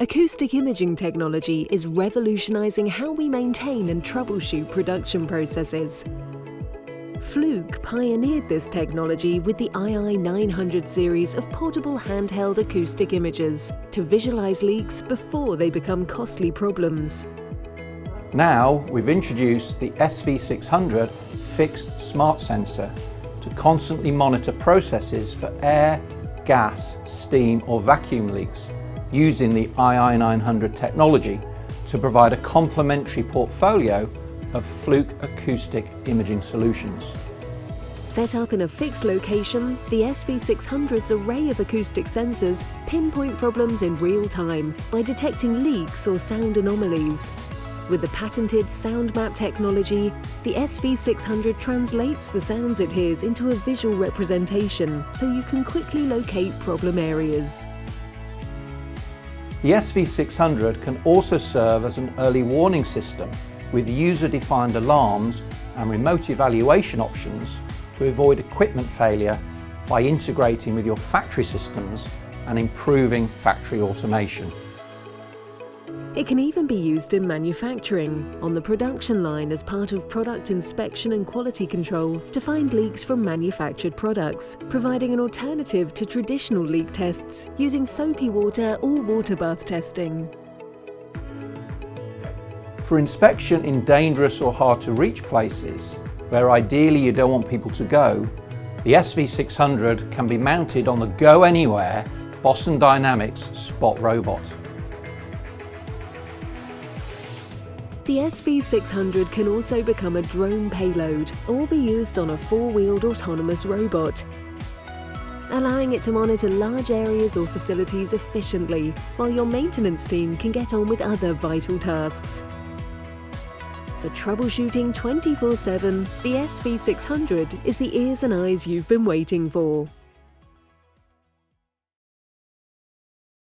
Acoustic imaging technology is revolutionizing how we maintain and troubleshoot production processes. Fluke pioneered this technology with the II900 series of portable handheld acoustic imagers to visualize leaks before they become costly problems. Now we've introduced the SV600 Fixed Smart Sensor to constantly monitor processes for air, gas, steam or vacuum leaks using the II900 technology to provide a complementary portfolio of Fluke acoustic imaging solutions. Set up in a fixed location, the SV600's array of acoustic sensors pinpoint problems in real time by detecting leaks or sound anomalies. With the patented SoundMap technology, the SV600 translates the sounds it hears into a visual representation so you can quickly locate problem areas. The SV600 can also serve as an early warning system with user-defined alarms and remote evaluation options to avoid equipment failure by integrating with your factory systems and improving factory automation. It can even be used in manufacturing, on the production line as part of product inspection and quality control to find leaks from manufactured products, providing an alternative to traditional leak tests using soapy water or water bath testing. For inspection in dangerous or hard to reach places, where ideally you don't want people to go, the SV600 can be mounted on the Go Anywhere Boston Dynamics Spot robot. The SV600 can also become a drone payload or be used on a four-wheeled autonomous robot, allowing it to monitor large areas or facilities efficiently, while your maintenance team can get on with other vital tasks. For troubleshooting 24/7, the SV600 is the ears and eyes you've been waiting for.